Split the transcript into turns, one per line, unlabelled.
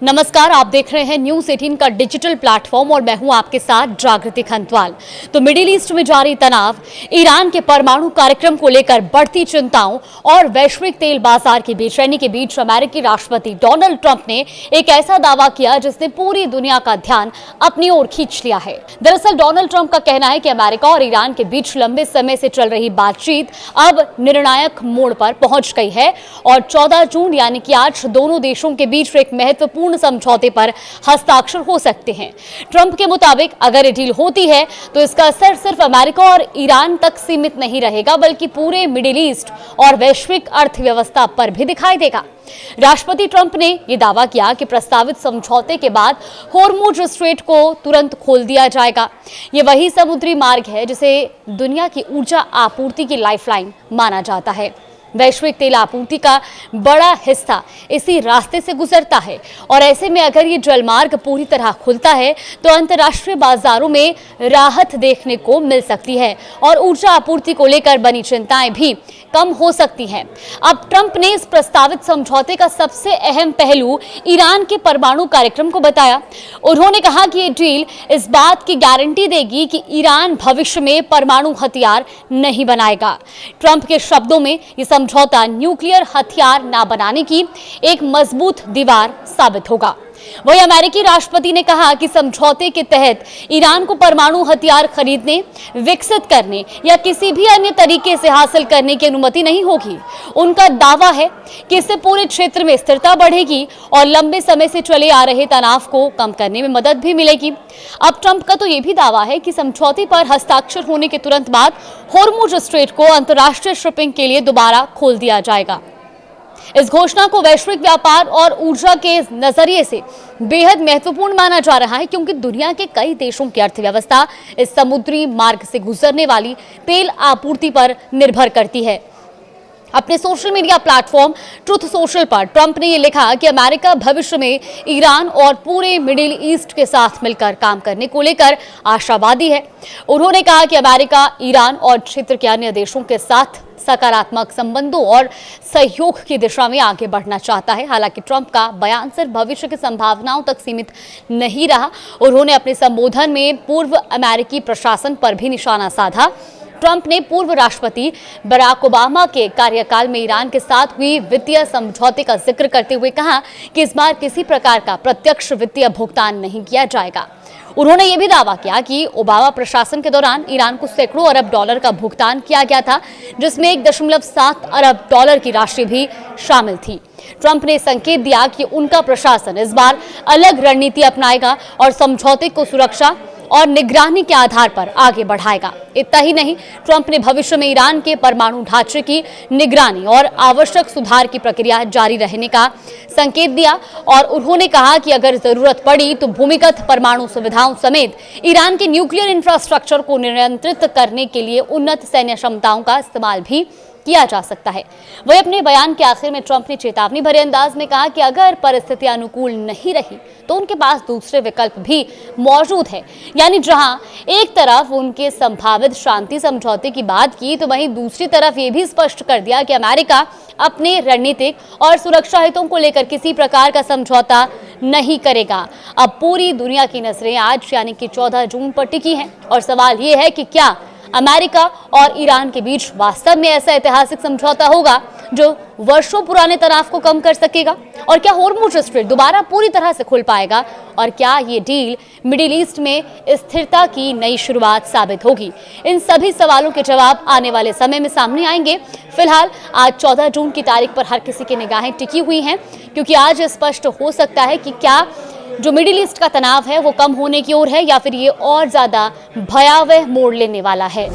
नमस्कार, आप देख रहे हैं न्यूज़ 18 का डिजिटल प्लेटफॉर्म और मैं हूं आपके साथ जागृति खंतवाल। तो मिडिल ईस्ट में जारी तनाव, ईरान के परमाणु कार्यक्रम को लेकर बढ़ती चिंताओं और वैश्विक तेल बाजार की बेचैनी के बीच अमेरिकी राष्ट्रपति डोनाल्ड ट्रंप ने एक ऐसा दावा किया जिसने पूरी दुनिया का ध्यान अपनी ओर खींच लिया है। दरअसल डोनाल्ड ट्रंप का कहना है कि अमेरिका और ईरान के बीच लंबे समय से चल रही बातचीत अब निर्णायक मोड़ पर पहुंच गई है और 14 जून यानी कि आज दोनों देशों के बीच एक महत्वपूर्ण समझौते पर हस्ताक्षर हो सकते हैं। ट्रंप के मुताबिक अगर ये डील होती है तो इसका असर सिर्फ अमेरिका और ईरान तक सीमित नहीं रहेगा बल्कि पूरे मिडिल ईस्ट और वैश्विक अर्थव्यवस्था पर भी दिखाई देगा। राष्ट्रपति ट्रंप ने यह दावा किया कि प्रस्तावित समझौते के बाद होर्मुज स्ट्रेट को तुरंत खोल दिया जाएगा। यह वही समुद्री मार्ग है जिसे दुनिया की ऊर्जा आपूर्ति की लाइफलाइन माना जाता है। वैश्विक तेल आपूर्ति का बड़ा हिस्सा इसी रास्ते से गुजरता है और ऐसे में अगर ये जलमार्ग पूरी तरह खुलता है तो अंतर्राष्ट्रीय बाजारों में राहत देखने को मिल सकती है और ऊर्जा आपूर्ति को लेकर बनी चिंताएं भी कम हो सकती हैं। अब ट्रंप ने इस प्रस्तावित समझौते का सबसे अहम पहलू ईरान के परमाणु कार्यक्रम को बताया। उन्होंने कहा कि ये डील इस बात की गारंटी देगी कि ईरान भविष्य में परमाणु हथियार नहीं बनाएगा। ट्रंप के शब्दों में ये समझौता न्यूक्लियर हथियार न बनाने की एक मजबूत दीवार साबित होगा। वहीं अमेरिकी राष्ट्रपति ने कहा कि समझौते के तहत ईरान को परमाणु हथियार खरीदने, विकसित करने या किसी भी अन्य तरीके से हासिल करने की अनुमति नहीं होगी। उनका दावा है कि इससे पूरे क्षेत्र में स्थिरता बढ़ेगी और लंबे समय से चले आ रहे तनाव को कम करने में मदद भी मिलेगी। अब ट्रंप का तो यह भी दावा है कि समझौते पर हस्ताक्षर होने के तुरंत बाद होर्मुज स्ट्रेट को अंतर्राष्ट्रीय शिपिंग के लिए दोबारा खोल दिया जाएगा। इस घोषणा को वैश्विक व्यापार और ऊर्जा के नजरिए से बेहद महत्वपूर्ण माना जा रहा है क्योंकि दुनिया के कई देशों की अर्थव्यवस्था इस समुद्री मार्ग से गुजरने वाली तेल आपूर्ति पर निर्भर करती है। अपने social media platform truth social पर ट्रंप ने यह लिखा कि अमेरिका भविष्य में ईरान और पूरे मिडिल ईस्ट के साथ मिलकर काम करने को लेकर आशावादी है। उन्होंने कहा कि अमेरिका ईरान और क्षेत्र के अन्य देशों के साथ सकारात्मक संबंधों और सहयोग की दिशा में आगे बढ़ना चाहता है। हालांकि ट्रंप का बयान सिर्फ भविष्य की संभावनाओं तक सीमित नहीं रहा। उन्होंने अपने संबोधन में पूर्व अमेरिकी प्रशासन पर भी निशाना साधा। ट्रंप ने पूर्व राष्ट्रपति बराक ओबामा के कार्यकाल में ईरान के साथ हुई वित्तीय समझौते का जिक्र करते हुए कहा कि इस बार किसी प्रकार का प्रत्यक्ष वित्तीय भुगतान नहीं किया जाएगा। उन्होंने यह भी दावा किया कि ओबामा प्रशासन के दौरान ईरान को सैकड़ों अरब डॉलर का भुगतान किया गया था, जिसमें 1.7 अरब डॉलर की राशि भी शामिल थी। ट्रंप ने संकेत दिया कि उनका प्रशासन इस बार अलग रणनीति अपनाएगा और समझौते को सुरक्षा और निगरानी के आधार पर आगे बढ़ाएगा। इतना ही नहीं, ट्रंप ने भविष्य में ईरान के परमाणु ढांचे की निगरानी और आवश्यक सुधार की प्रक्रिया जारी रहने का संकेत दिया और उन्होंने कहा कि अगर जरूरत पड़ी तो भूमिगत परमाणु सुविधाओं समेत ईरान के न्यूक्लियर इंफ्रास्ट्रक्चर को नियंत्रित करने के लिए उन्नत सैन्य क्षमताओं का इस्तेमाल भी किया जा सकता है। वही अपने बयान के आखिर में ट्रंप ने चेतावनी भरे अंदाज में कहा कि अगर परिस्थितियां अनुकूल नहीं रही तो उनके पास दूसरे विकल्प भी मौजूद है। यानी जहां एक तरफ उनके संभावित शांति समझौते की बात की तो वहीं दूसरी तरफ ये भी स्पष्ट कर दिया कि अमेरिका अपने रणनीतिक और सुरक्षा हितों को लेकर किसी प्रकार का समझौता नहीं करेगा। अब पूरी दुनिया की नजरें आज यानी कि 14 जून पर टिकी हैं और सवाल ये है कि क्या अमेरिका और ईरान के बीच वास्तव में ऐसा ऐतिहासिक समझौता होगा जो वर्षों पुराने तनाव को कम कर सकेगा और क्या होर्मुज स्ट्रेट दोबारा पूरी तरह से खुल पाएगा और क्या ये डील मिडिल ईस्ट में स्थिरता की नई शुरुआत साबित होगी। इन सभी सवालों के जवाब आने वाले समय में सामने आएंगे। फिलहाल आज 14 जून की तारीख पर हर किसी की निगाहें टिकी हुई हैं क्योंकि आज स्पष्ट हो सकता है कि क्या जो मिडिल ईस्ट का तनाव है वो कम होने की ओर है या फिर ये और ज्यादा भयावह मोड़ लेने वाला है।